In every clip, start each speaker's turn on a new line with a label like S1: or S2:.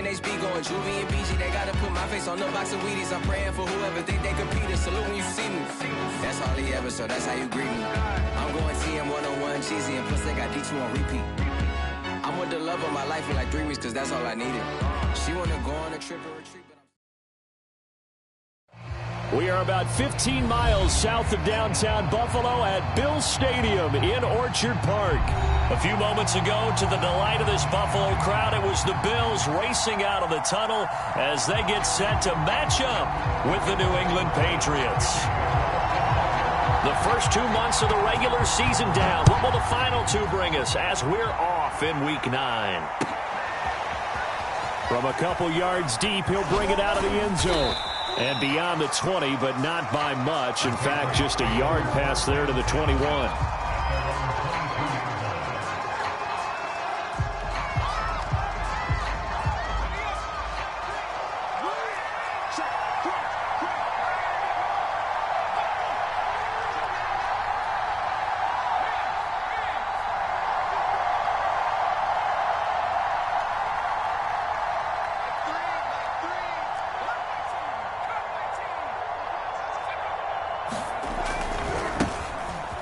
S1: HB going Juvie and BG. They gotta put my face on the box of Wheaties. I'm praying for whoever think they compete. Salute when you see me. That's all he ever, so that's how you greet me. I'm going TM 101 cheesy, and plus they got D2 on repeat. I'm with the love of my life in like 3 weeks, cause that's all I needed. She wanna go on a trip or retreat, but
S2: We are about 15 miles south of downtown Buffalo at Bills Stadium in Orchard Park. A few moments ago, to the delight of this Buffalo crowd, it was the Bills racing out of the tunnel as they get set to match up with the New England Patriots. The first 2 months of the regular season down. What will the final 2 bring us as we're off in Week 9? From a couple yards deep, he'll bring it out of the end zone. And beyond the 20, but not by much. In fact, just a yard pass there to the 21.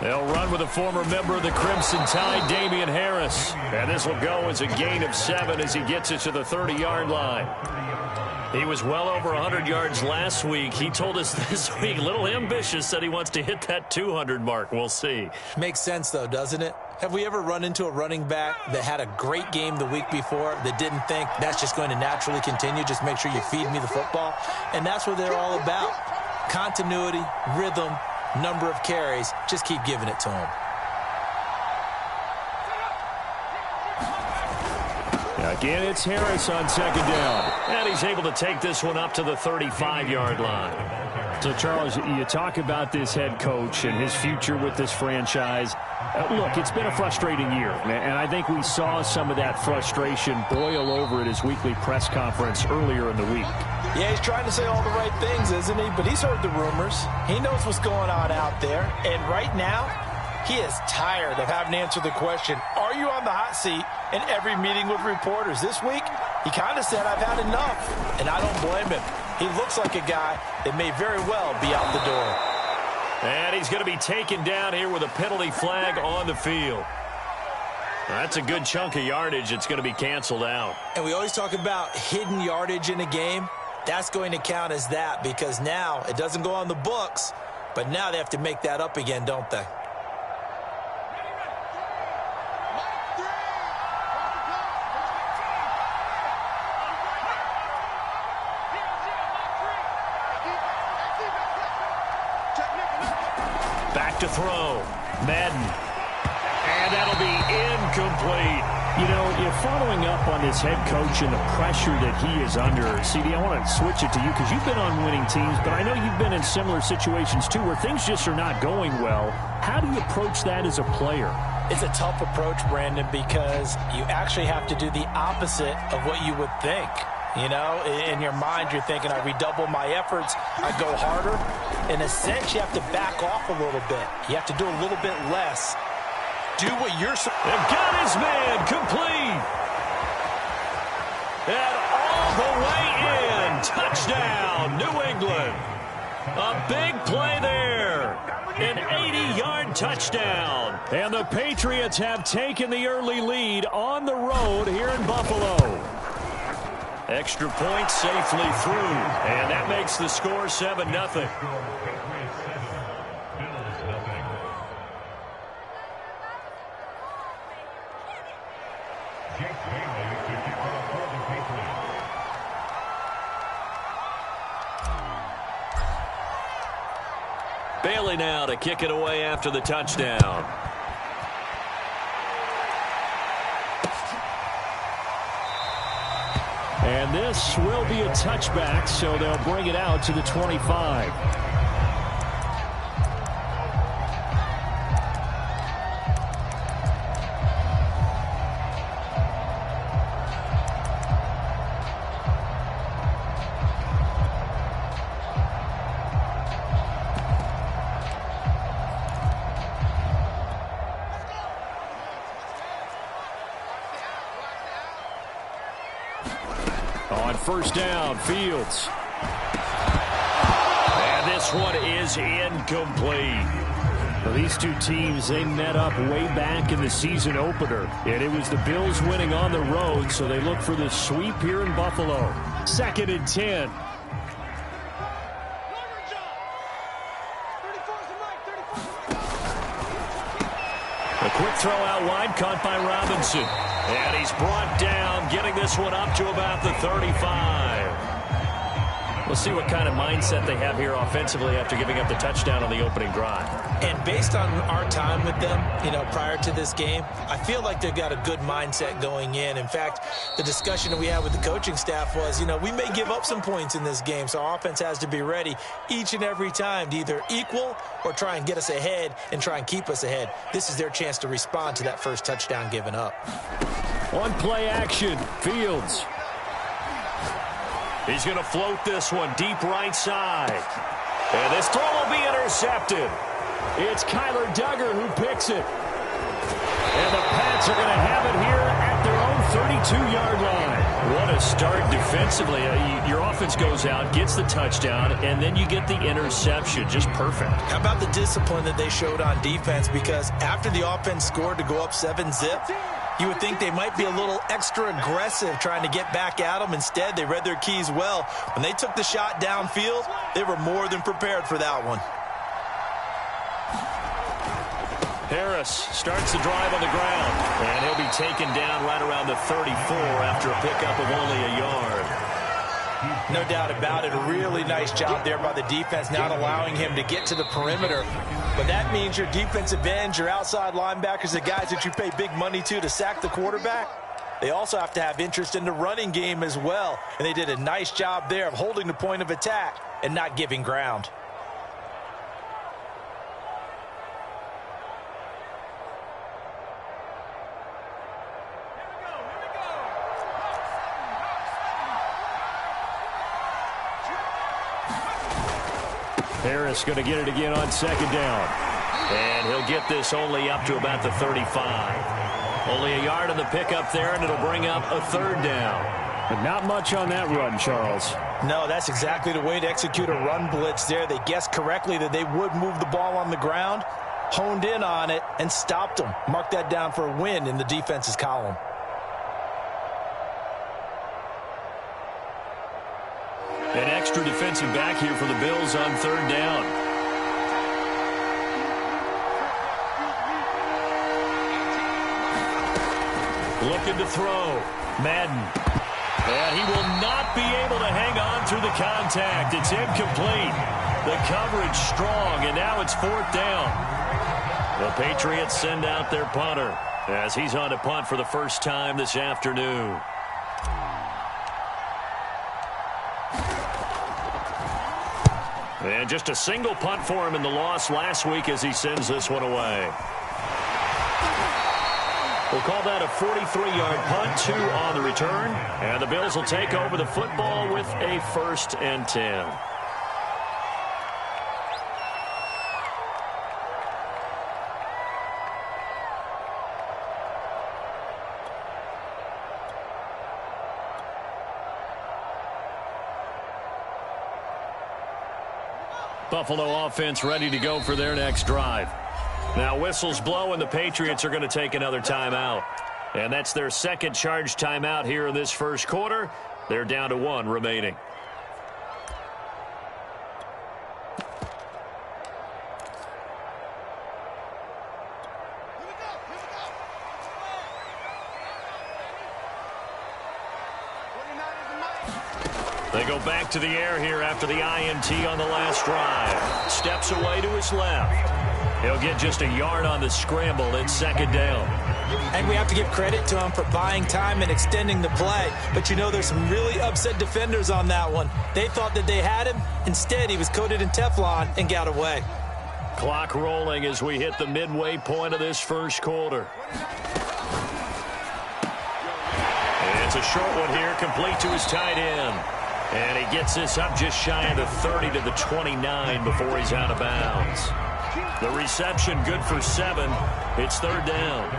S2: They'll run with a former member of the Crimson Tide, Damian Harris. And this will go as a gain of 7 as he gets it to the 30-yard line. He was well over 100 yards last week. He told us this week, a little ambitious, said he wants to hit that 200 mark. We'll see.
S3: Makes sense, though, doesn't it? Have we ever run into a running back that had a great game the week before that didn't think that's just going to naturally continue? Just make sure you feed me the football. And that's what they're all about. Continuity, rhythm, number of carries. Just keep giving it to him.
S2: Again, it's Harris on second down. And he's able to take this one up to the 35-yard line. So, Charles, you talk about this head coach and his future with this franchise. Look, it's been a frustrating year, and I think we saw some of that frustration boil over at his weekly press conference earlier in the week.
S3: Yeah, he's trying to say all the right things, isn't he? But he's heard the rumors. He knows what's going on out there. And right now, he is tired of having to answer the question, are you on the hot seat in every meeting with reporters? This week, he kind of said, I've had enough. And I don't blame him. He looks like a guy that may very well be out the door.
S2: And he's going to be taken down here with a penalty flag on the field. That's a good chunk of yardage. It's going to be canceled out.
S3: And we always talk about hidden yardage in a game. That's going to count as that because now it doesn't go on the books, but now they have to make that up again, don't they?
S2: Back to throw. Madden. And that'll be incomplete. You know, you're following up on this head coach and the pressure that he is under. CD, I want to switch it to you because you've been on winning teams, but I know you've been in similar situations too where things just are not going well. How do you approach that as a player?
S3: It's a tough approach, Brandon, because you actually have to do the opposite of what you would think. You know, in your mind, you're thinking, I redouble my efforts, I go harder. In a sense, you have to back off a little bit. You have to do a little bit less. Do what you're supposed to.
S2: They've got his man complete. And all the way in. Touchdown, New England. A big play there. An 80-yard touchdown. And the Patriots have taken the early lead on the road here in Buffalo. Extra point safely through. And that makes the score 7-0. Bailey now to kick it away after the touchdown. And this will be a touchback, so they'll bring it out to the 25. On first down, Fields. And this one is incomplete. Well, these two teams, they met up way back in the season opener. And it was the Bills winning on the road, so they look for the sweep here in Buffalo. 2nd and 10. A quick throw out wide, caught by Robinson. And he's brought down, getting this one up to about the 35. We'll see what kind of mindset they have here offensively after giving up the touchdown on the opening drive.
S3: And based on our time with them, prior to this game, I feel like they've got a good mindset going in. In fact, the discussion that we had with the coaching staff was, we may give up some points in this game, so our offense has to be ready each and every time to either equal or try and get us ahead and try and keep us ahead. This is their chance to respond to that first touchdown given up.
S2: On play action, Fields. He's going to float this one deep right side. And this throw will be intercepted. It's Kyler Duggar who picks it. And the Pats are going to have it here at their own 32-yard line. What a start defensively. Your offense goes out, gets the touchdown, and then you get the interception. Just perfect. How
S3: about the discipline that they showed on defense? Because after the offense scored to go up 7-zip, you would think they might be a little extra aggressive trying to get back at them. Instead, they read their keys well. When they took the shot downfield, they were more than prepared for that one.
S2: Harris starts the drive on the ground, and he'll be taken down right around the 34 after a pickup of only a yard.
S3: No doubt about it. A really nice job there by the defense, not allowing him to get to the perimeter. But that means your defensive ends, your outside linebackers, the guys that you pay big money to sack the quarterback, they also have to have interest in the running game as well. And they did a nice job there of holding the point of attack and not giving ground.
S2: Harris going to get it again on 2nd down. And he'll get this only up to about the 35. Only a yard on the pickup there, and it'll bring up a 3rd down. But not much on that run, Charles.
S3: No, that's exactly the way to execute a run blitz there. They guessed correctly that they would move the ball on the ground, honed in on it, and stopped them. Mark that down for a win in the defense's column.
S2: An extra defensive back here for the Bills on 3rd down. Looking to throw. Madden. And he will not be able to hang on through the contact. It's incomplete. The coverage strong, and now it's 4th down. The Patriots send out their punter as he's on to punt for the first time this afternoon. And just a single punt for him in the loss last week as he sends this one away. We'll call that a 43-yard punt, 2 on the return. And the Bills will take over the football with a 1st and 10. Buffalo offense ready to go for their next drive. Now whistles blow and the Patriots are going to take another timeout. And that's their 2nd charge timeout here in this first quarter. They're down to 1 remaining. They go back to the air here after the INT on the last drive. Steps away to his left. He'll get just a yard on the scramble. It's 2nd down.
S3: And we have to give credit to him for buying time and extending the play. But there's some really upset defenders on that one. They thought that they had him. Instead, he was coated in Teflon and got away.
S2: Clock rolling as we hit the midway point of this first quarter. It's a short one here, complete to his tight end. And he gets this up just shy of the 30 to the 29 before he's out of bounds. The reception good for 7. It's 3rd down.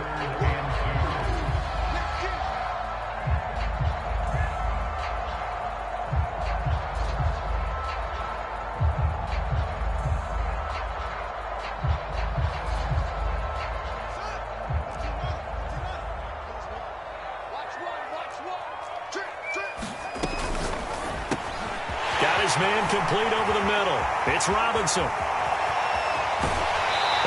S2: man complete over the middle. It's Robinson.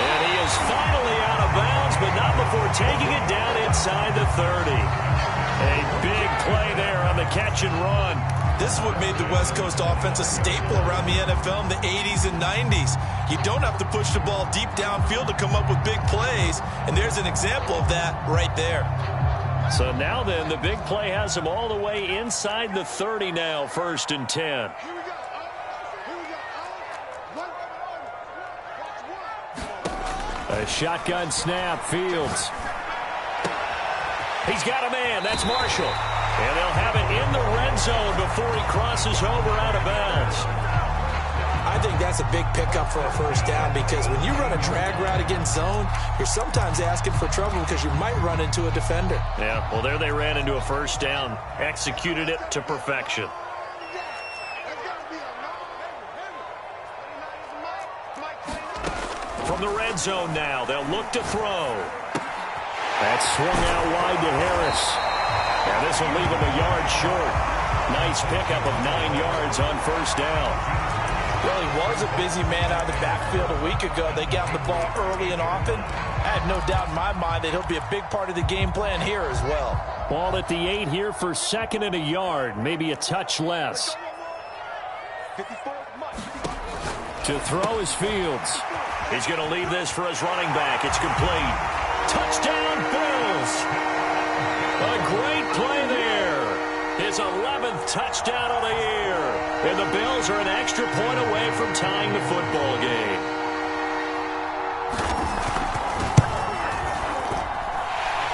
S2: And he is finally out of bounds, but not before taking it down inside the 30. A big play there on the catch and run.
S3: This is what made the West Coast offense a staple around the NFL in the 80s and 90s. You don't have to push the ball deep downfield to come up with big plays, and there's an example of that right there.
S2: So now then, the big play has him all the way inside the 30 now, 1st and 10. A shotgun snap, Fields. He's got a man. That's Marshall. And they'll have it in the red zone before he crosses over out of bounds.
S3: I think that's a big pickup for a first down because when you run a drag route against zone, you're sometimes asking for trouble because you might run into a defender.
S2: Yeah, well, there they ran into a first down. Executed it to perfection. From the red zone now, they'll look to throw. That's swung out wide to Harris. And this will leave him a yard short. Nice pickup of 9 yards on first down.
S3: Well, he was a busy man out of the backfield a week ago. They got the ball early and often. I have no doubt in my mind that he'll be a big part of the game plan here as well.
S2: Ball at the 8 here for 2nd and a yard, maybe a touch less. To throw is Fields. He's going to leave this for his running back. It's complete. Touchdown, Bills. A great play there. His 11th touchdown of the year. And the Bills are an extra point away from tying the football game.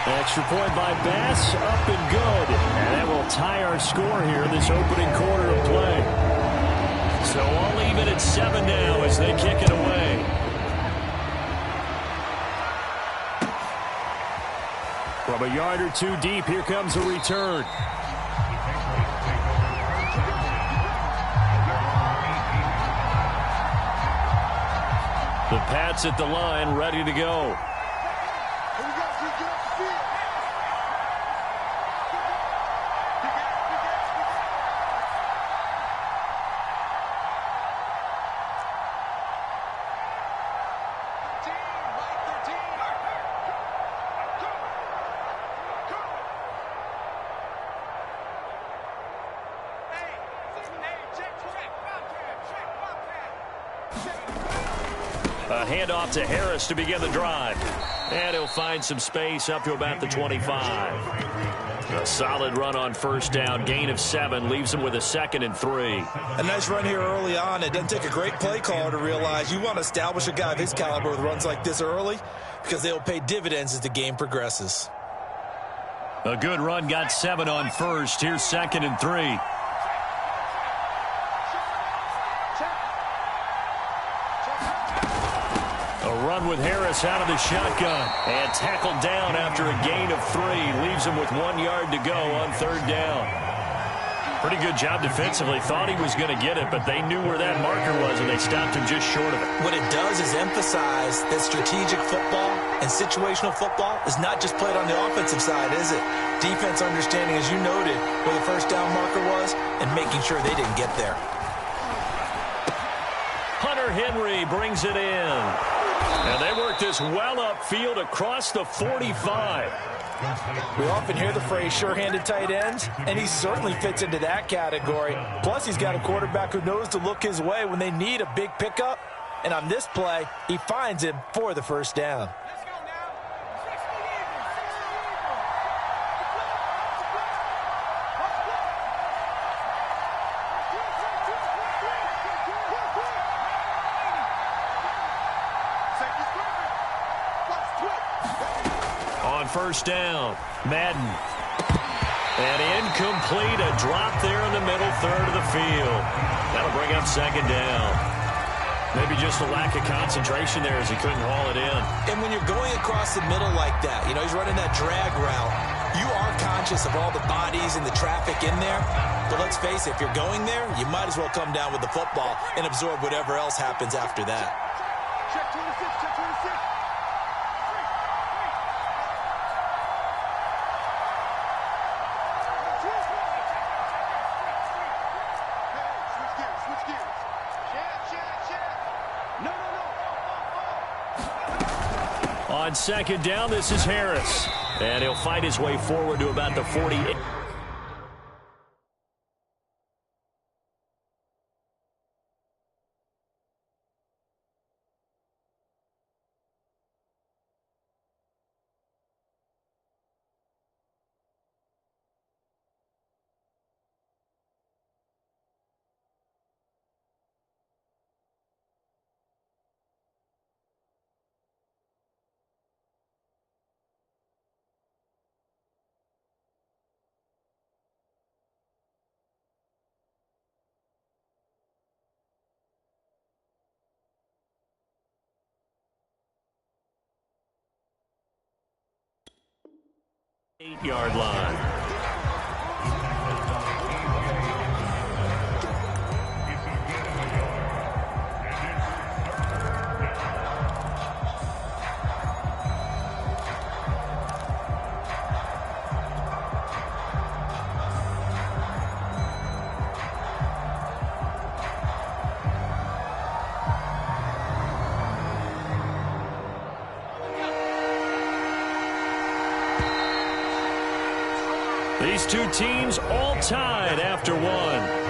S2: Extra point by Bass, up and good. And that will tie our score here this opening quarter of play. So all even at 7 now as they kick it away. From a yard or two deep, here comes a return. The Pats at the line, ready to go. A handoff to Harris to begin the drive. And he'll find some space up to about the 25. A solid run on first down. Gain of 7 leaves him with a 2nd and 3.
S3: A nice run here early on. It doesn't take a great play caller to realize you want to establish a guy of his caliber with runs like this early because they'll pay dividends as the game progresses.
S2: A good run got 7 on first. Here's 2nd and 3. With Harris out of the shotgun and tackled down after a gain of 3. Leaves him with 1 yard to go on 3rd down. Pretty good job defensively. Thought he was going to get it, but they knew where that marker was, and they stopped him just short of it.
S3: What it does is emphasize that strategic football and situational football is not just played on the offensive side, is it? Defense understanding, as you noted, where the first down marker was and making sure they didn't get there.
S2: Hunter Henry brings it in. And they work this well upfield across the 45.
S3: We often hear the phrase sure-handed tight ends, and he certainly fits into that category. Plus, he's got a quarterback who knows to look his way when they need a big pickup. And on this play, he finds him for the first down.
S2: First down, Madden. And incomplete, a drop there in the middle third of the field. That'll bring up 2nd down. Maybe just a lack of concentration there as he couldn't haul it in.
S3: And when you're going across the middle like that, you know, he's running that drag route, you are conscious of all the bodies and the traffic in there. But let's face it, if you're going there, you might as well come down with the football and absorb whatever else happens after that.
S4: Check 26, check 26. Switch gears.
S2: On second down, this is Harris. And he'll fight his way forward to about the 48. Eight-yard line. These two teams all tied after one.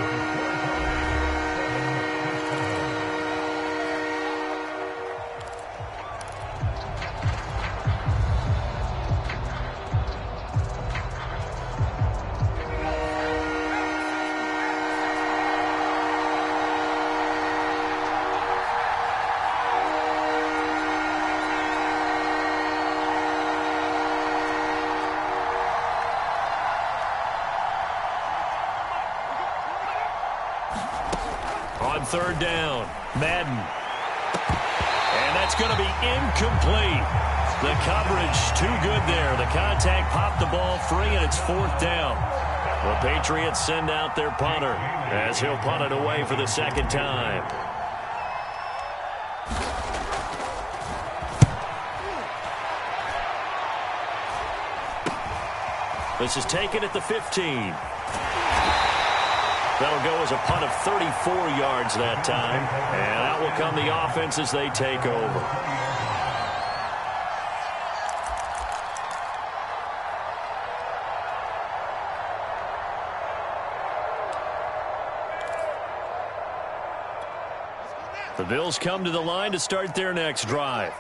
S2: On third down, Madden. And that's going to be incomplete. The coverage too good there. The contact popped the ball free, and it's fourth down. The Patriots send out their punter as he'll punt it away for the second time. This is taken at the 15. That'll go as a punt of 34 yards that time. And out will come the offense as they take over. The Bills come to the line to start their next drive.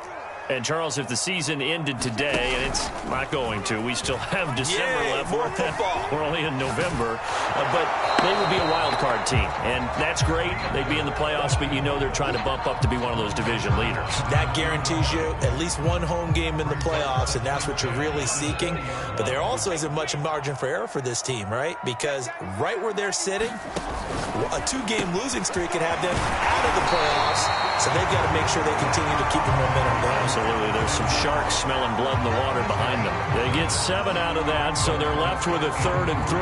S2: And, Charles, if the season ended today, and it's not going to, we still have December left.
S3: More football.
S2: We're only in November. But they would be a wild card team. And that's great. They'd be in the playoffs, but you know they're trying to bump up to be one of those division leaders.
S3: That guarantees you at least one home game in the playoffs, and that's what you're really seeking. But there also isn't much margin for error for this team, right? Because right where they're sitting, a two-game losing streak could have them out of the playoffs, so they've got to make sure they continue to keep the momentum going.
S2: Absolutely. There's some sharks smelling blood in the water behind them. They get 7 out of that, so they're left with a 3rd and 3.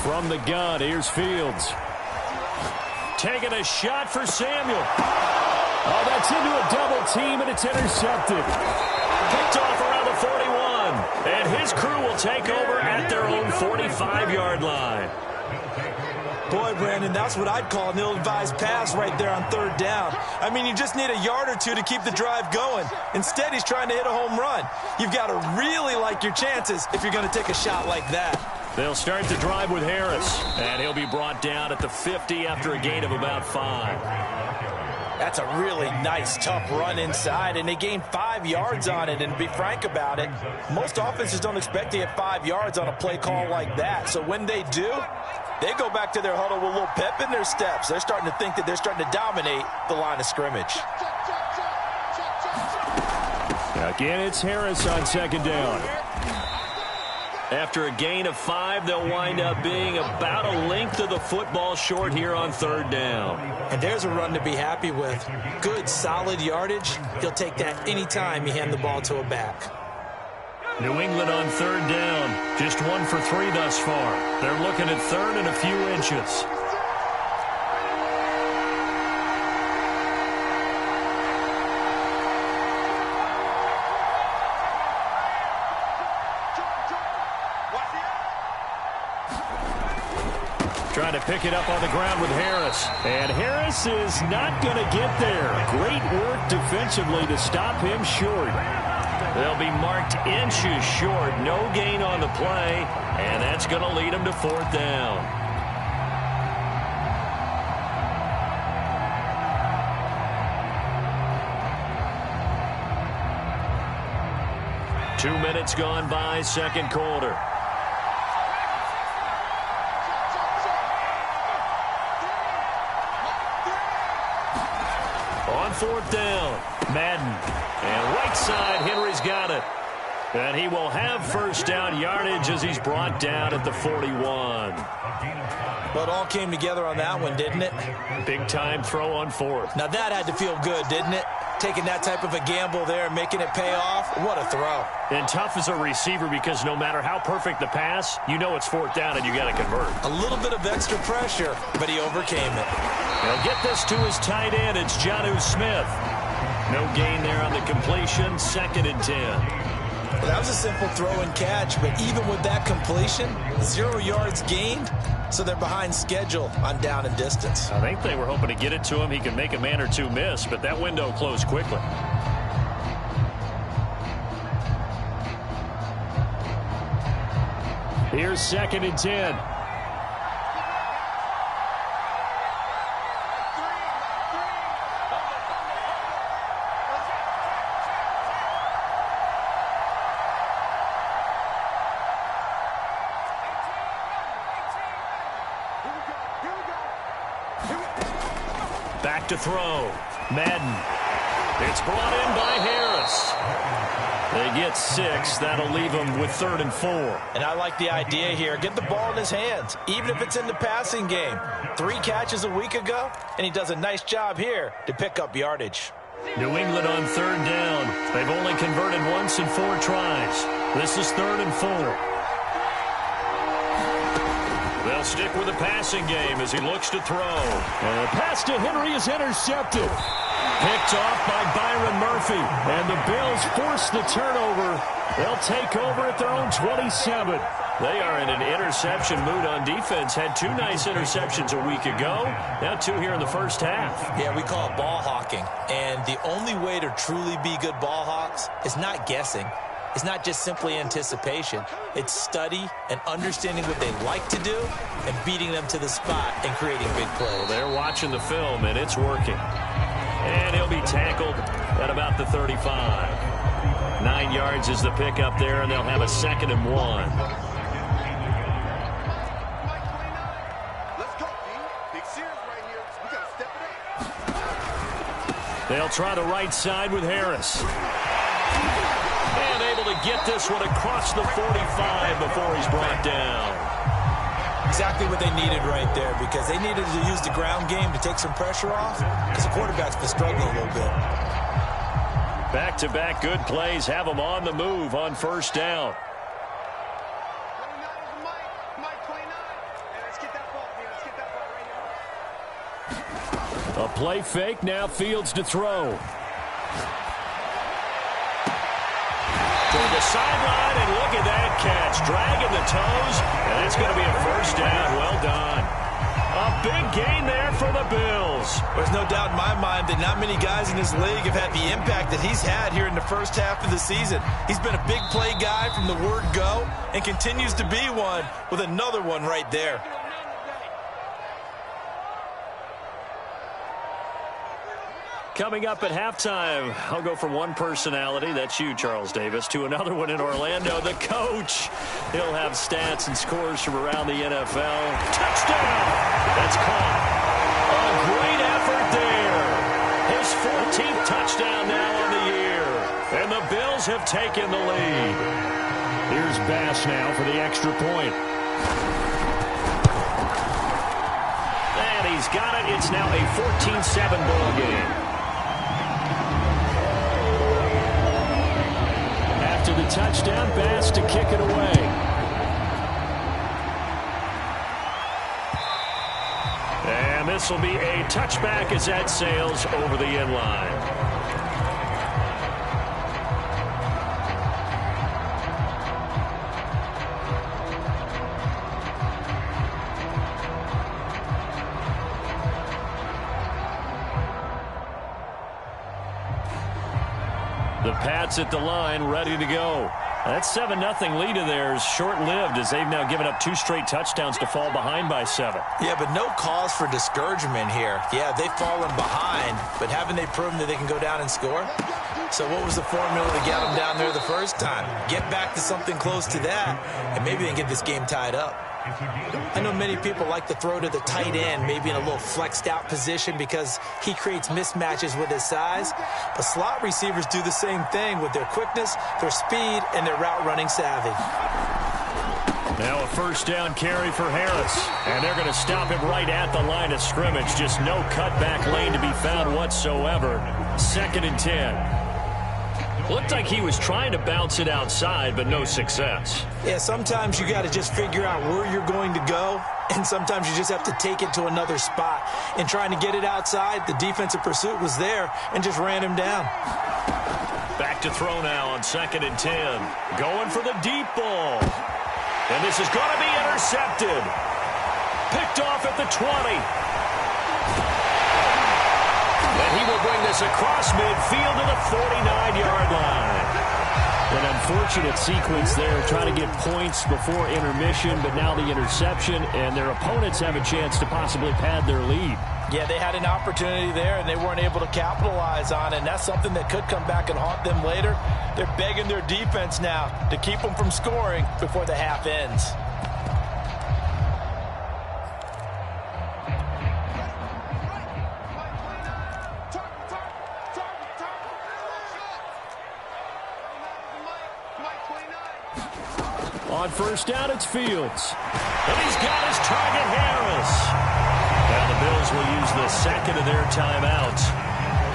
S2: From the gun, here's Fields. Taking a shot for Samuel. Oh, that's into a double team, and it's intercepted. Picked off around the 41. And his crew will take over at their own 45-yard line.
S3: Boy, Brandon, that's what I'd call an ill-advised pass right there on third down. I mean, you just need a yard or two to keep the drive going. Instead, he's trying to hit a home run. You've got to really like your chances if you're going to take a shot like that.
S2: They'll start the drive with Harris, and he'll be brought down at the 50 after a gain of about 5.
S3: That's a really nice, tough run inside, and they gained 5 yards on it. And to be frank about it, most offenses don't expect to get 5 yards on a play call like that. So when they do, they go back to their huddle with a little pep in their steps. They're starting to think that they're starting to dominate the line of scrimmage.
S2: Again, it's Harris on second down. After a gain of 5, they'll wind up being about a length of the football short here on third down.
S3: And there's a run to be happy with. Good, solid yardage. He'll take that anytime you hand the ball to a back.
S2: New England on third down. Just 1 for 3 thus far. They're looking at third and a few inches. trying to pick it up on the ground with Harris. And Harris is not going to get there. Great work defensively to stop him short. They'll be marked inches short. No gain on the play. And that's going to lead them to 4th down. Two minutes gone by, second quarter. On 4th down, Madden. And right side, Henry's got it. And he will have first down yardage as he's brought down at the 41.
S3: Well, it all came together on that one, didn't it?
S2: Big time throw on 4th.
S3: Now that had to feel good, didn't it? Taking that type of a gamble there and making it pay off. What a throw.
S2: And tough as a receiver because no matter how perfect the pass, you know it's 4th down and you got to convert.
S3: A little bit of extra pressure, but he overcame it.
S2: He'll get this to his tight end. It's Jonnu Smith. No gain there on the completion. 2nd and 10.
S3: Well, that was a simple throw and catch, but even with that completion, 0 yards gained, so they're behind schedule on down and distance.
S2: I think they were hoping to get it to him. He could make a man or two miss, but that window closed quickly. Here's 2nd and 10. Back to throw. Madden. It's brought in by Harris. They get 6. That'll leave them with 3rd and 4.
S3: And I like the idea here. Get the ball in his hands, even if it's in the passing game. 3 catches a week ago, and he does a nice job here to pick up yardage.
S2: New England on 3rd down. They've only converted once in 4 tries. This is 3rd and 4. They'll stick with the passing game as he looks to throw. And the pass to Henry is intercepted. Picked off by Byron Murphy. And the Bills force the turnover. They'll take over at their own 27. They are in an interception mood on defense. Had 2 nice interceptions a week ago. Now 2 here in the first half.
S3: Yeah, we call it ball hawking. And the only way to truly be good ball hawks is not guessing. It's not just simply anticipation. It's study and understanding what they like to do and beating them to the spot and creating big plays.
S2: Well, they're watching the film, and it's working. And he'll be tackled at about the 35. 9 yards is the pickup there, and they'll have a 2nd and 1.
S4: Let's go, D. Big series right here. We got to step it up.
S2: They'll try the right side with Harris. And able to get this one across the 45 before he's brought down.
S3: Exactly what they needed right there, because they needed to use the ground game to take some pressure off, because the quarterback's been struggling a little bit.
S2: Back-to-back good plays have them on the move on 1st down.
S4: 29 is Mike 29. And let's get that ball, man. Let's get that ball right now.
S2: A play fake, now Fields to throw. To the sideline, and look at that catch. Dragging the toes, and that's going to be a 1st down. Well done. A big gain there for the Bills.
S3: There's no doubt in my mind that not many guys in this league have had the impact that he's had here in the first half of the season. He's been a big play guy from the word go and continues to be one with another one right there.
S2: Coming up at halftime, I'll go from one personality, that's you, Charles Davis, to another one in Orlando, the coach. He'll have stats and scores from around the NFL. Touchdown! That's caught. A great effort there. His 14th touchdown now on the year. And the Bills have taken the lead. Here's Bass now for the extra point. And he's got it. It's now a 14-7 ball game. After the touchdown, Bass to kick it away. And this will be a touchback as that sails over the end line. The Pats at the line, ready to go. That 7-0 lead of theirs short-lived as they've now given up 2 straight touchdowns to fall behind by 7.
S3: Yeah, but no cause for discouragement here. Yeah, they've fallen behind, but haven't they proven that they can go down and score? So what was the formula to get them down there the first time? Get back to something close to that, and maybe they can get this game tied up. I know many people like to throw to the tight end, maybe in a little flexed out position because he creates mismatches with his size. But slot receivers do the same thing with their quickness, their speed, and their route running savvy.
S2: Now a first down carry for Harris. And they're going to stop him right at the line of scrimmage. Just no cutback lane to be found whatsoever. 2nd and 10. Looked like he was trying to bounce it outside, but no success.
S3: Yeah, sometimes you got to just figure out where you're going to go, and sometimes you just have to take it to another spot. In trying to get it outside, the defensive pursuit was there and just ran him down.
S2: Back to throw now on 2nd and 10. Going for the deep ball. And this is going to be intercepted. Picked off at the 20. And he will bring this across midfield to the 49-yard line. An unfortunate sequence there, trying to get points before intermission, but now the interception, and their opponents have a chance to possibly pad their lead.
S3: Yeah, they had an opportunity there, and they weren't able to capitalize on it, and that's something that could come back and haunt them later. They're begging their defense now to keep them from scoring before the half ends.
S2: On first down, it's Fields. And he's got his target, Harris. Now the Bills will use the second of their timeouts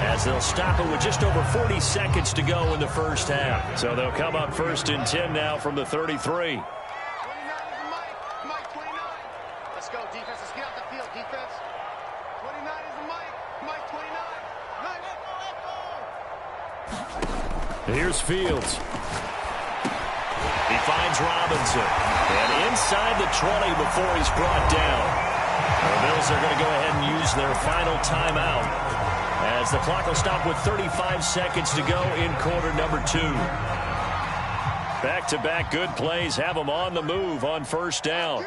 S2: as they'll stop it with just over 40 seconds to go in the first half. So they'll come up 1st and 10 now from the 33.
S4: 29 is Mike, 29. Let's go, defense. Let's get out the field, defense. 29 is Mike, 29.
S2: Here's Fields. He finds Robinson. And inside the 20 before he's brought down. The Bills are going to go ahead and use their final timeout as the clock will stop with 35 seconds to go in quarter number 2. Back-to-back good plays have them on the move on first down.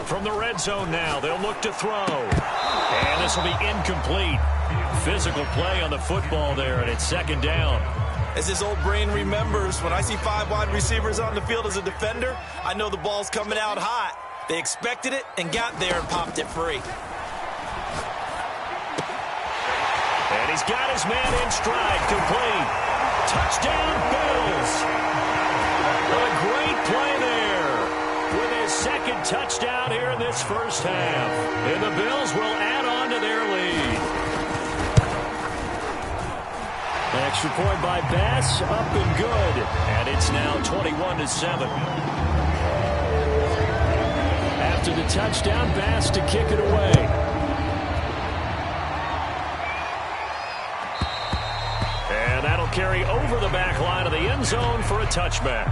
S2: From the red zone now, they'll look to throw. And this will be incomplete. Physical play on the football there, and it's 2nd down.
S3: As his old brain remembers, when I see 5 wide receivers on the field as a defender, I know the ball's coming out hot. They expected it and got there and popped it free.
S2: And he's got his man in stride, complete. Touchdown, Bills. A great play there with his 2nd touchdown here in this first half. And the Bills will add on to their lead. Extra point by Bass, up and good. And it's now 21-7. After the touchdown, Bass to kick it away. And that'll carry over the back line of the end zone for a touchback.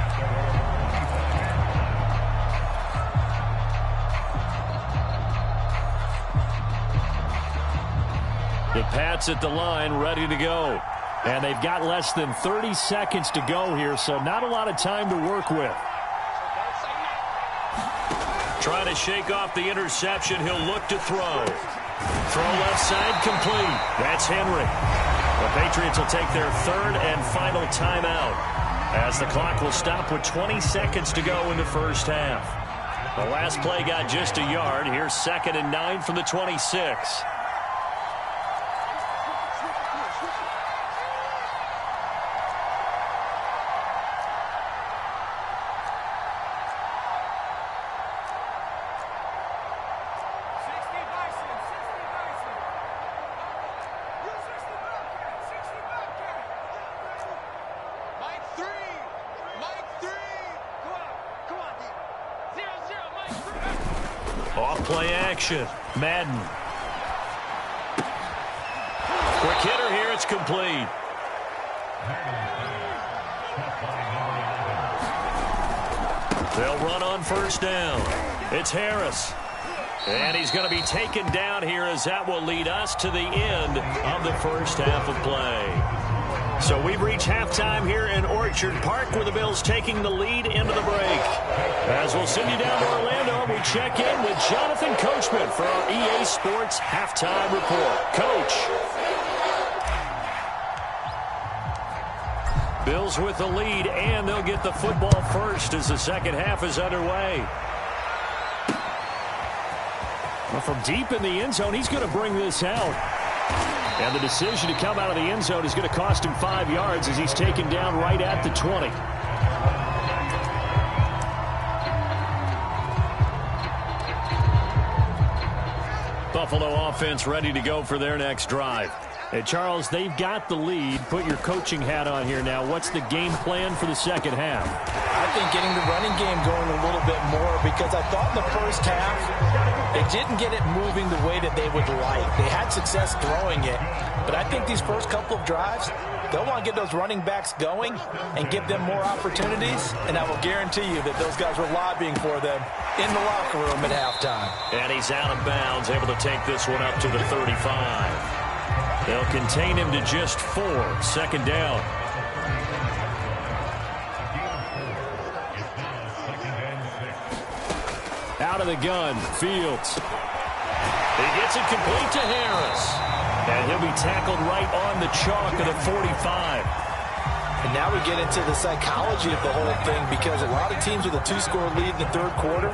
S2: The Pats at the line, ready to go. And they've got less than 30 seconds to go here, so not a lot of time to work with. Trying to shake off the interception. He'll look to throw. Throw left side complete. That's Henry. The Patriots will take their 3rd and final timeout as the clock will stop with 20 seconds to go in the first half. The last play got just a yard. Here's 2nd and 9 from the 26. Off-play action. Madden. Quick hitter here. It's complete. They'll run on first down. It's Harris. And he's going to be taken down here as that will lead us to the end of the first half of play. So we've reached halftime here in Orchard Park with the Bills taking the lead into the break. As we'll send you down to Orlando, we check in with Jonathan Coachman for our EA Sports Halftime Report. Coach. Bills with the lead, and they'll get the football first as the second half is underway. Well, from deep in the end zone, he's going to bring this out. And the decision to come out of the end zone is going to cost him 5 yards as he's taken down right at the 20. Buffalo offense ready to go for their next drive. Hey, Charles, they've got the lead. Put your coaching hat on here now. What's the game plan for the second half?
S3: I think getting the running game going a little bit more, because I thought in the first half they didn't get it moving the way that they would like. They had success throwing it, but I think these first couple of drives, they'll want to get those running backs going and give them more opportunities, and I will guarantee you that those guys were lobbying for them in the locker room at halftime.
S2: And he's out of bounds, able to take this one up to the 35. They'll contain him to just 4. Second down. Out of the gun, Fields. He gets it complete to Harris. And he'll be tackled right on the chalk of the 45.
S3: And now we get into the psychology of the whole thing, because a lot of teams with a 2-score lead in the third quarter,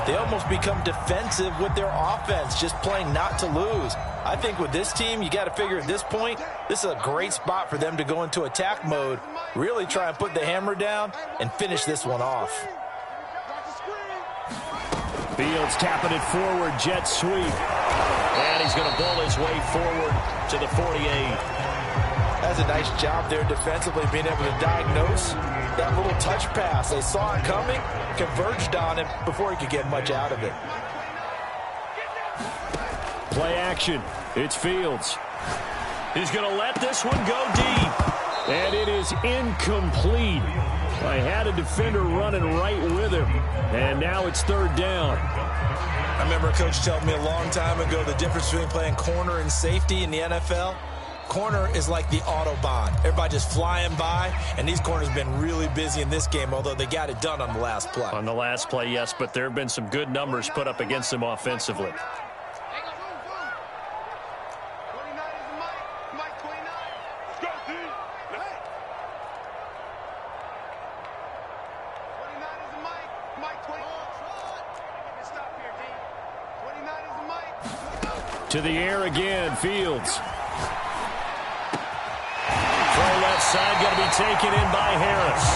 S3: they almost become defensive with their offense, just playing not to lose. I think with this team, you got to figure at this point, this is a great spot for them to go into attack mode, really try and put the hammer down and finish this one off.
S2: Fields tapping it forward, jet sweep. And he's going to bowl his way forward to the 48.
S3: That's a nice job there defensively, being able to diagnose that little touch pass. They saw it coming, converged on it before he could get much out of it.
S2: Play action. It's Fields. He's going to let this one go deep. And it is incomplete. I had a defender running right with him. And now it's third down.
S3: I remember a coach telling me a long time ago the difference between playing corner and safety in the NFL. Corner is like the Autobahn. Everybody just flying by, and these corners have been really busy in this game, although they got it done on the last play.
S2: On the last play, yes, but there have been some good numbers put up against them offensively. To the air again, Fields. Throw left side, going to be taken in by Harris.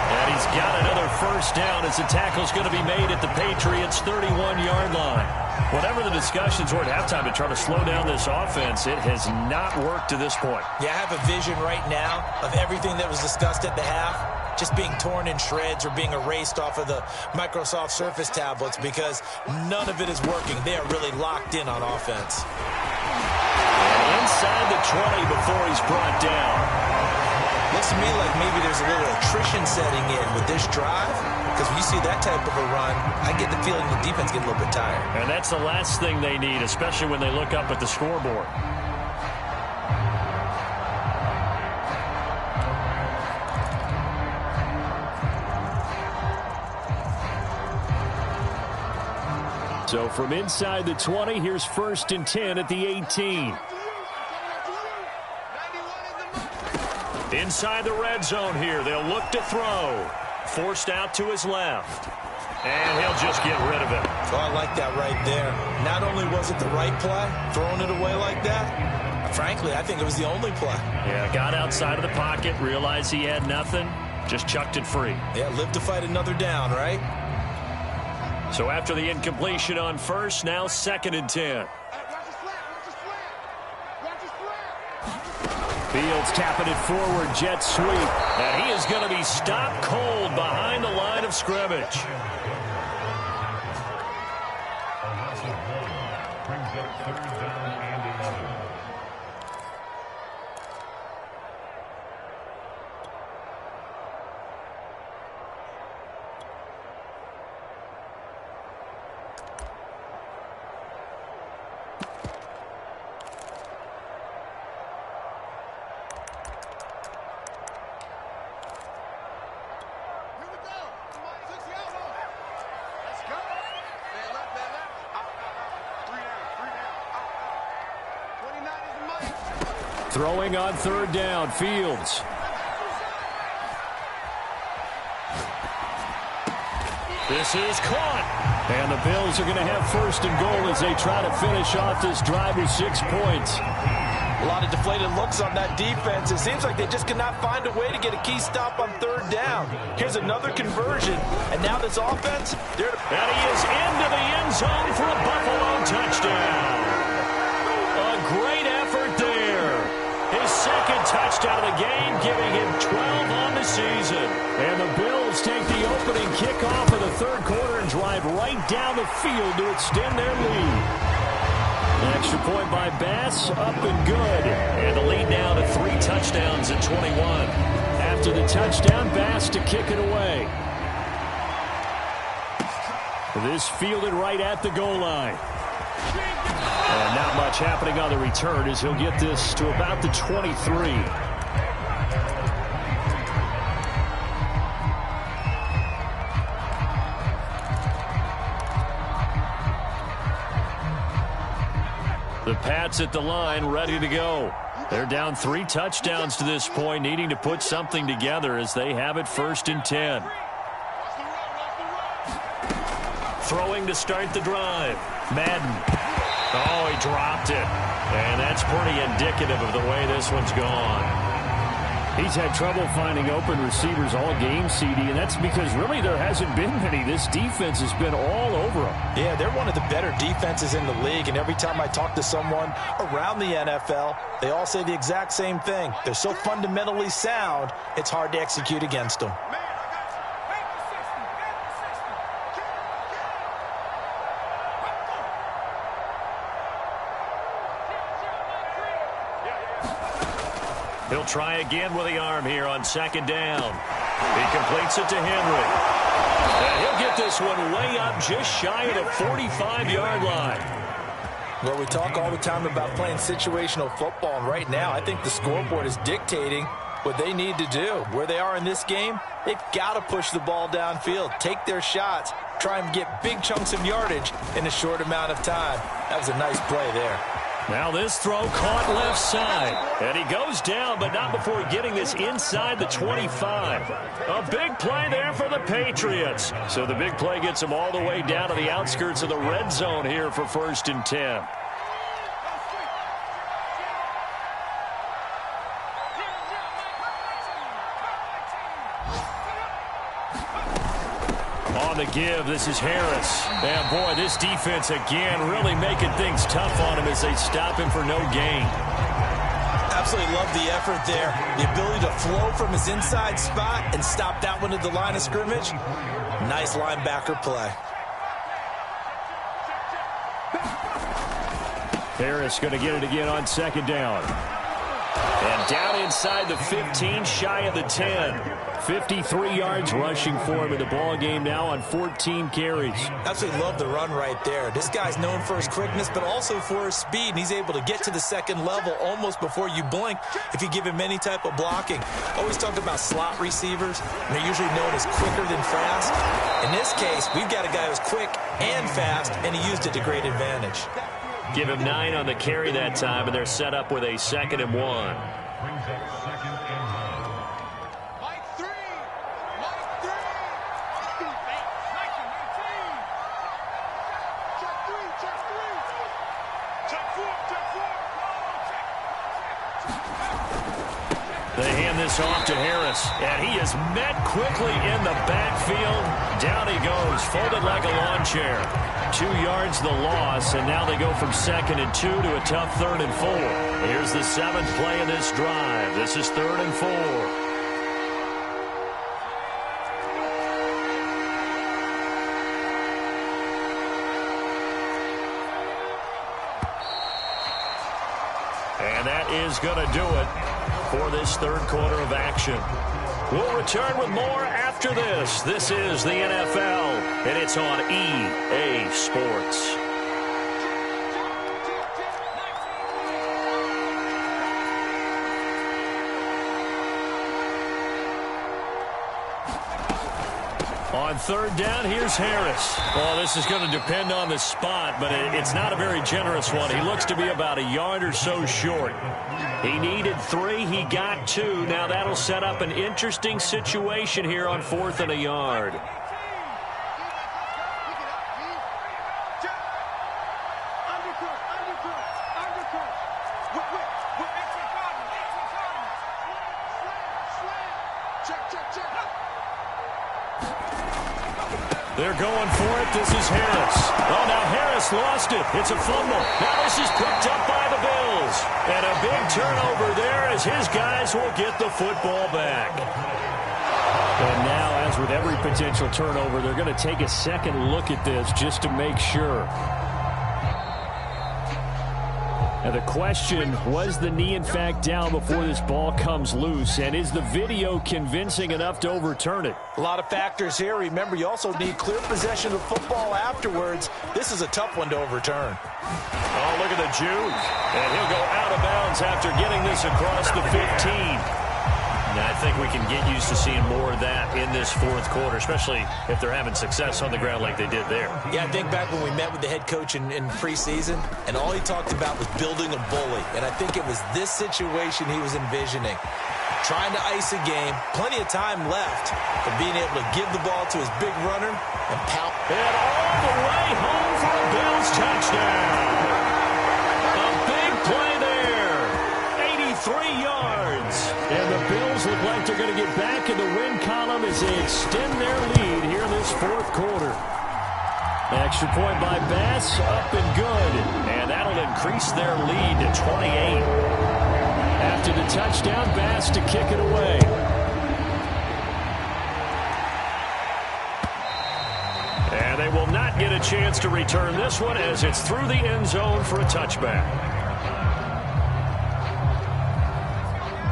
S2: And he's got another first down as the tackle's going to be made at the Patriots' 31-yard line. Whatever the discussions were at halftime to try to slow down this offense, it has not worked to this point.
S3: Yeah, I have a vision right now of everything that was discussed at the half just being torn in shreds or being erased off of the Microsoft Surface tablets, because none of it is working. They are really locked in on offense.
S2: And inside the 20 before he's brought down.
S3: Looks to me like maybe there's a little attrition setting in with this drive, because when you see that type of a run, I get the feeling the defense gets a little bit tired.
S2: And that's the last thing they need, especially when they look up at the scoreboard. So from inside the 20, here's 1st and 10 at the 18. Inside the red zone here, they'll look to throw. Forced out to his left. And he'll just get rid of it.
S3: Oh, I like that right there. Not only was it the right play, throwing it away like that, frankly, I think it was the only play.
S2: Yeah, got outside of the pocket, realized he had nothing, just chucked it free.
S3: Yeah, live to fight another down, right?
S2: So after the incompletion on first, now 2nd and 10. Fields tapping it forward, jet sweep. And he is going to be stopped cold behind the line of scrimmage. Throwing on third down, Fields. This is caught. And the Bills are going to have first and goal as they try to finish off this drive with 6 points.
S3: A lot of deflated looks on that defense. It seems like they just cannot find a way to get a key stop on third down. Here's another conversion. And now this offense,
S2: and he is into the end zone for a Buffalo touchdown. A great effort there. His second touchdown of the game, giving him 12 on the season. And the Bills take the opening kickoff of the third quarter and drive right down the field to extend their lead. An extra point by Bass, up and good. And the lead now to 3 touchdowns at 21. After the touchdown, Bass to kick it away. This fielded right at the goal line. And not much happening on the return as he'll get this to about the 23. The Pats at the line, ready to go. They're down 3 touchdowns to this point, needing to put something together as they have it first and 10. Throwing to start the drive. Madden. Oh, he dropped it. And that's pretty indicative of the way this one's gone. He's had trouble finding open receivers all game, CD, and that's because really there hasn't been many. This defense has been all over them.
S3: Yeah, they're one of the better defenses in the league, and every time I talk to someone around the NFL, they all say the exact same thing. They're so fundamentally sound, it's hard to execute against them.
S2: He'll try again with the arm here on second down. He completes it to Henry. And he'll get this one way up just shy of the 45-yard line.
S3: Well, we talk all the time about playing situational football, and right now I think the scoreboard is dictating what they need to do. Where they are in this game, they've got to push the ball downfield, take their shots, try and get big chunks of yardage in a short amount of time. That was a nice play there.
S2: Now this throw caught left side. And he goes down, but not before getting this inside the 25. A big play there for the Patriots. So the big play gets them all the way down to the outskirts of the red zone here for first and 10. On the give, this is Harris. And boy, this defense again really making things tough on him as they stop him for no gain.
S3: Absolutely love the effort there. The ability to flow from his inside spot and stop that one at the line of scrimmage. Nice linebacker play.
S2: Harris going to get it again on second down. And down inside the 15, shy of the 10. 53 yards rushing for him in the ball game now on 14 carries.
S3: Absolutely love the run right there. This guy's known for his quickness, but also for his speed, and he's able to get to the second level almost before you blink if you give him any type of blocking. Always talk about slot receivers, and they're usually known as quicker than fast. In this case, we've got a guy who's quick and fast, and he used it to great advantage.
S2: Give him 9 on the carry that time, and they're set up with a 2nd and 1. They hand this off to Harris, and he is met quickly in the backfield. Down he goes, folded like a lawn chair. 2 yards the loss, and now they go from 2nd and 2 to a tough 3rd and 4. Here's the 7th play of this drive. This is 3rd and 4. And that is going to do it for this third quarter of action. We'll return with more after this. This is the NFL, and it's on EA Sports. On third down, here's Harris. Well, this is going to depend on the spot, but it's not a very generous one. He looks to be about a yard or so short. He needed 3. He got 2. Now that'll set up an interesting situation here on 4th and a yard. They're going for it. This is Harris. Oh, now Harris lost it. It's a fumble. Now this is picked up by the Bills. And a big turnover there as his guys will get the football back. And now, as with every potential turnover, they're going to take a second look at this just to make sure. Now the question, was the knee in fact down before this ball comes loose? And is the video convincing enough to overturn it?
S3: A lot of factors here. Remember, you also need clear possession of football afterwards. This is a tough one to overturn.
S2: Oh, look at the juke. And he'll go out of bounds after getting this across the 15. Now, I think we can get used to seeing more of that in this 4th quarter, especially if they're having success on the ground like they did there.
S3: Yeah, I think back when we met with the head coach in preseason, and all he talked about was building a bully. And I think it was this situation he was envisioning. Trying to ice a game, plenty of time left, but being able to give the ball to his big runner and pound.
S2: And all the way home for a Bills touchdown. A big play there. 83 yards. And the Bills look like they're going to get back in the win column as they extend their lead here in this 4th quarter. Extra point by Bass, up and good. And that'll increase their lead to 28. After the touchdown, Bass to kick it away. And they will not get a chance to return this one as it's through the end zone for a touchback.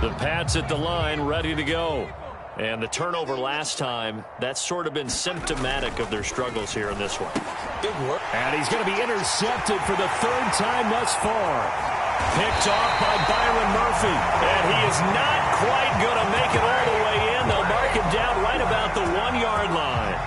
S2: The Pats at the line, ready to go. And the turnover last time, that's sort of been symptomatic of their struggles here in this one.
S3: Big work.
S2: And he's going to be intercepted for the 3rd time thus far. Picked off by Byron Murphy. And he is not quite going to make it all the way in. They'll mark him down right about the 1-yard line.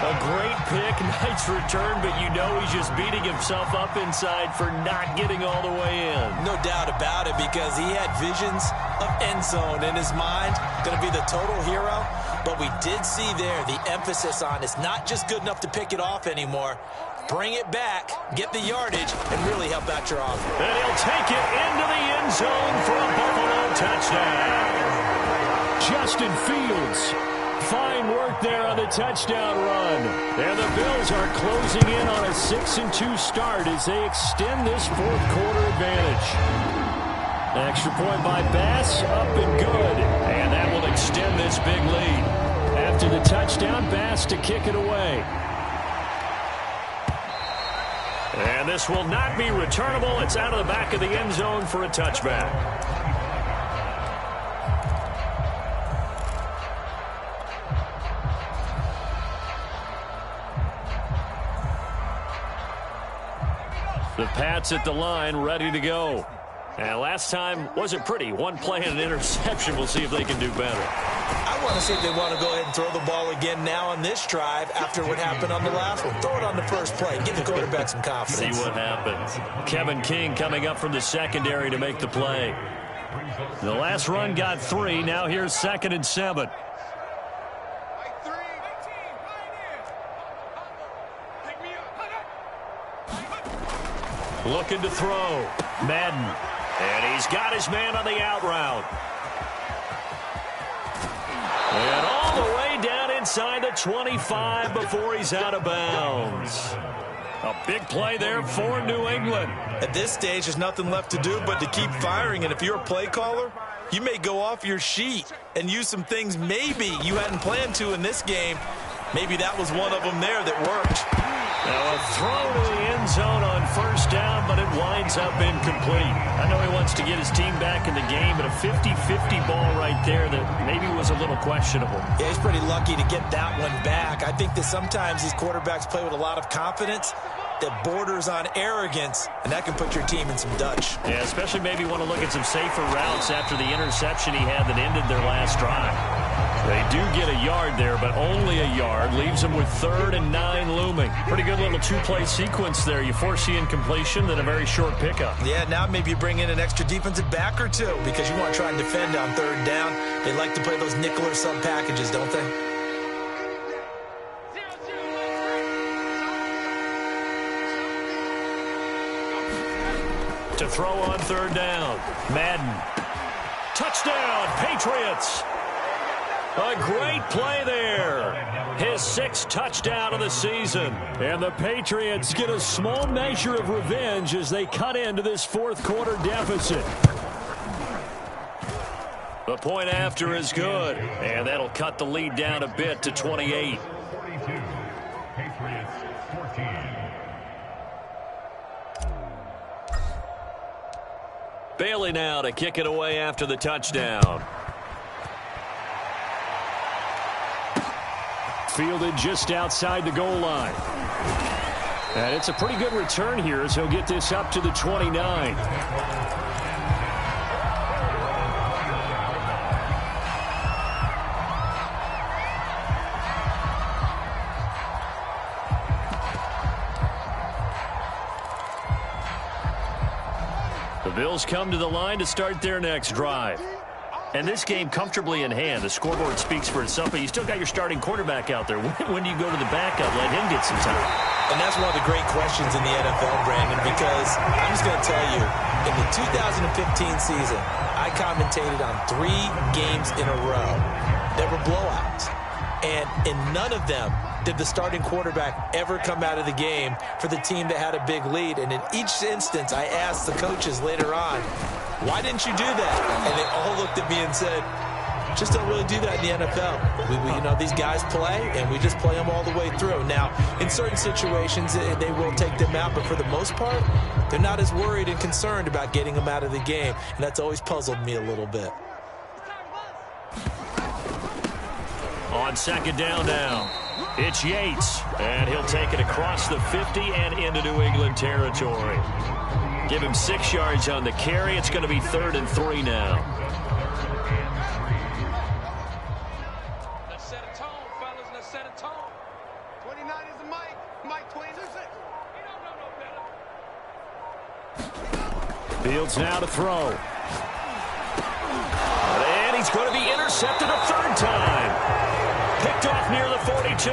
S2: A great pick, nice return, but you know he's just beating himself up inside for not getting all the way in.
S3: No doubt about it, because he had visions of end zone in his mind. Going to be the total hero. But we did see there the emphasis on it's not just good enough to pick it off anymore. Bring it back, get the yardage, and really help out your offense.
S2: And he'll take it into the end zone for a Buffalo touchdown. Justin Fields. Fine work there on the touchdown run. And the Bills are closing in on a 6-2 start as they extend this 4th quarter advantage. Extra point by Bass, up and good. And that will extend this big lead. After the touchdown, Bass to kick it away. And this will not be returnable. It's out of the back of the end zone for a touchback. The Pats at the line, ready to go. And last time wasn't pretty. One play and an interception. We'll see if they can do better.
S3: I want to see if they want to go ahead and throw the ball again now on this drive after what happened on the last one. Throw it on the first play. Give the quarterback some confidence.
S2: See what happens. Kevin King coming up from the secondary to make the play. The last run got 3. Now here's 2nd and 7. Looking to throw. Madden. And he's got his man on the out route. And all the way down inside the 25 before he's out of bounds. A big play there for New England.
S3: At this stage, there's nothing left to do but to keep firing. And if you're a play caller, you may go off your sheet and use some things maybe you hadn't planned to in this game. Maybe that was one of them there that worked.
S2: Now a throw to the end zone on 1st down, but it winds up incomplete. I know he wants to get his team back in the game, but a 50-50 ball right there that maybe was a little questionable.
S3: Yeah, he's pretty lucky to get that one back. I think that sometimes these quarterbacks play with a lot of confidence that borders on arrogance, and that can put your team in some Dutch.
S2: Yeah, especially maybe want to look at some safer routes after the interception he had that ended their last drive. They do get a yard there, but only a yard. Leaves them with 3rd and 9 looming. Pretty good little two-play sequence there. You force the incompletion, then a very short pickup.
S3: Yeah, now maybe you bring in an extra defensive back or two because you want to try and defend on 3rd down. They like to play those nickel or sub packages, don't they?
S2: To throw on 3rd down. Madden. Touchdown, Patriots. A great play there. His 6th touchdown of the season. And the Patriots get a small measure of revenge as they cut into this 4th quarter deficit. The point after is good. And that'll cut the lead down a bit to 28.
S5: Patriots 14.
S2: Bailey now to kick it away after the touchdown. Fielded just outside the goal line. And it's a pretty good return here as he'll get this up to the 29. The Bills come to the line to start their next drive. And this game comfortably in hand. The scoreboard speaks for itself, but you still got your starting quarterback out there. When do you go to the backup, let him get some time?
S3: And that's one of the great questions in the NFL, Brandon, because I'm just going to tell you, in the 2015 season, I commentated on 3 games in a row that were blowouts. And in none of them did the starting quarterback ever come out of the game for the team that had a big lead. And in each instance, I asked the coaches later on, why didn't you do that? And they all looked at me and said, just don't really do that in the NFL. You know, these guys play, and we just play them all the way through. Now, in certain situations, they will take them out, but for the most part, they're not as worried and concerned about getting them out of the game. And that's always puzzled me a little bit.
S2: On 2nd down now, it's Yates, and he'll take it across the 50 and into New England territory. Give him 6 yards on the carry. It's going to be 3rd and 3 now.
S6: Let's set a tone, fellas. Let's set a tone.
S4: 29 is the mic. Mike 26.
S2: Fields now to throw. And he's going to be intercepted a 3rd time. Picked off near the 42.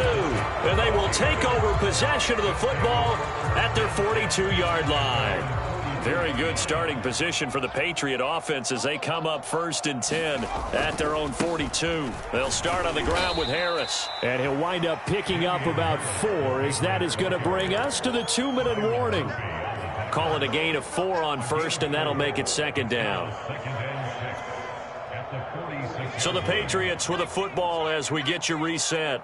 S2: And they will take over possession of the football at their 42-yard line. Very good starting position for the Patriot offense as they come up 1st and 10 at their own 42. They'll start on the ground with Harris. And he'll wind up picking up about 4 as that is going to bring us to the 2-minute warning. Call it a gain of 4 on 1st, and that'll make it 2nd down. So the Patriots with a football as we get you reset.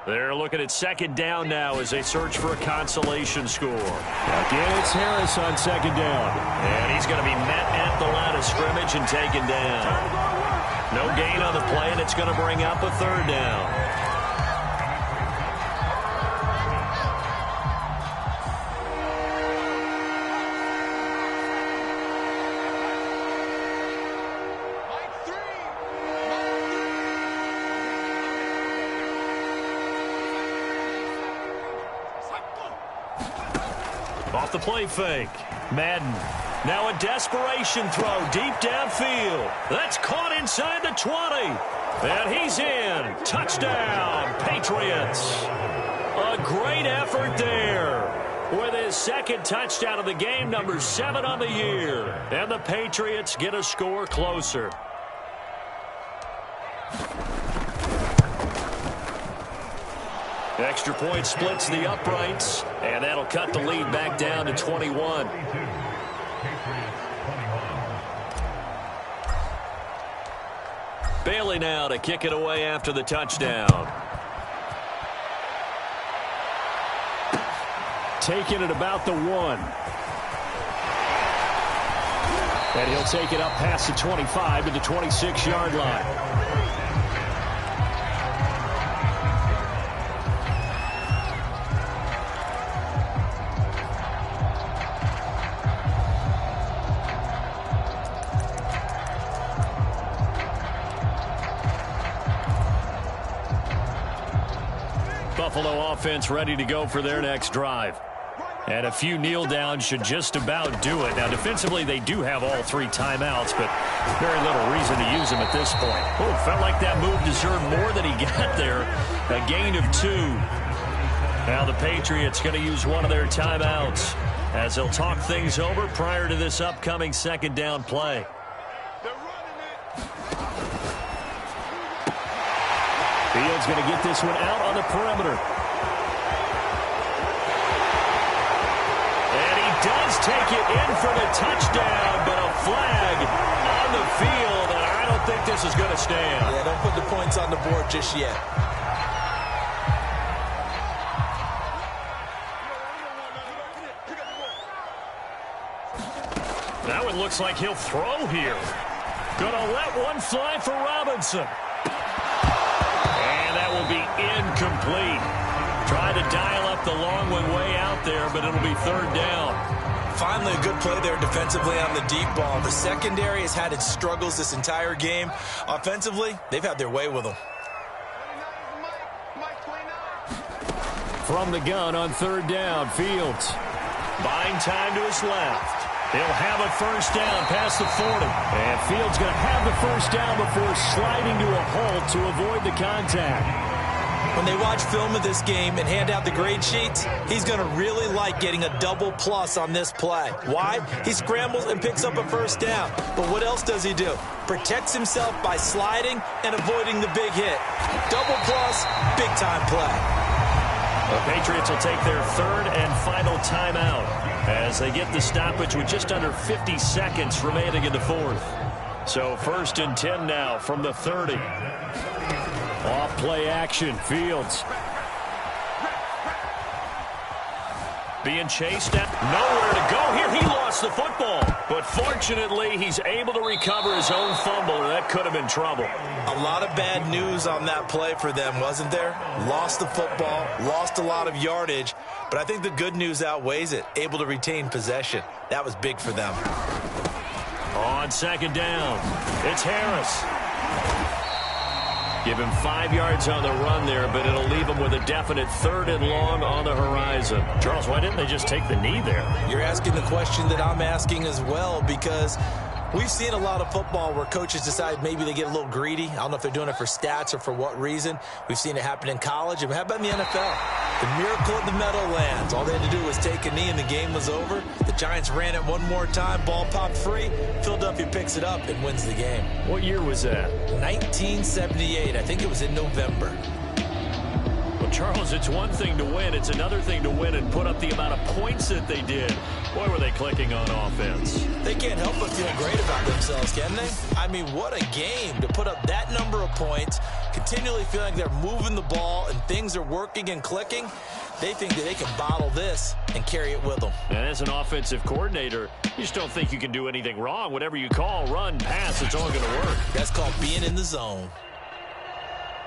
S2: They're looking at 2nd down now as they search for a consolation score. Again, it's Harris on 2nd down. And he's going to be met at the line of scrimmage and taken down. No gain on the play, and it's going to bring up a 3rd down. Off the play fake. Madden. Now a desperation throw deep downfield. That's caught inside the 20. And he's in. Touchdown, Patriots. A great effort there. With his 2nd touchdown of the game, number 7 on the year. And the Patriots get a score closer. Extra point splits the uprights, and that'll cut the lead back down to 21. Bailey now to kick it away after the touchdown. Taking it about the 1. And he'll take it up past the 25 to the 26-yard line. Buffalo offense ready to go for their next drive. And a few kneel downs should just about do it. Now, defensively, they do have all 3 timeouts, but very little reason to use them at this point. Oh, felt like that move deserved more than he got there. A gain of 2. Now the Patriots going to use one of their timeouts as they'll talk things over prior to this upcoming second down play. Fields going to get this one out on the perimeter. And he does take it in for the touchdown, but a flag on the field, and I don't think this is going to stand.
S3: Yeah, don't put the points on the board just yet.
S2: Now it looks like he'll throw here. Gonna let one fly for Robinson. And that will be incomplete. Trying to dial up the long one way out there, but it'll be 3rd down.
S3: Finally, a good play there defensively on the deep ball. The secondary has had its struggles this entire game. Offensively, they've had their way with them.
S2: From the gun on 3rd down, Fields. Buying time to his left. He'll have a first down past the 40. And Fields going to have the first down before sliding to a halt to avoid the contact.
S3: When they watch film of this game and hand out the grade sheets, he's going to really like getting a double plus on this play. Why? He scrambles and picks up a first down. But what else does he do? Protects himself by sliding and avoiding the big hit. Double plus, big-time play.
S2: The Patriots will take their 3rd and final timeout as they get the stoppage with just under 50 seconds remaining in the 4th. So 1st and 10 now from the 30. Off play action, Fields. Being chased at nowhere to go here. He lost the football. But fortunately, he's able to recover his own fumble, or that could have been trouble.
S3: A lot of bad news on that play for them, wasn't there? Lost the football, lost a lot of yardage, but I think the good news outweighs it. Able to retain possession. That was big for them.
S2: On 2nd down, it's Harris. Give him 5 yards on the run there, but it'll leave him with a definite 3rd and long on the horizon. Charles, why didn't they just take the knee there?
S3: You're asking the question that I'm asking as well, because we've seen a lot of football where coaches decide maybe they get a little greedy. I don't know if they're doing it for stats or for what reason. We've seen it happen in college. And how about in the NFL? The miracle of the Meadowlands. All they had to do was take a knee and the game was over. The Giants ran it one more time. Ball popped free. Philadelphia picks it up and wins the game.
S2: What year was that?
S3: 1978. I think it was in November.
S2: Well, Charles, it's one thing to win. It's another thing to win and put up the amount of points that they did. Boy, were they clicking on offense.
S3: They can't help but feel great about themselves, can they? I mean, what a game to put up that number of points, continually feeling they're moving the ball and things are working and clicking. They think that they can bottle this and carry it with them.
S2: And as an offensive coordinator, you just don't think you can do anything wrong. Whatever you call, run, pass, it's all going to work.
S3: That's called being in the zone.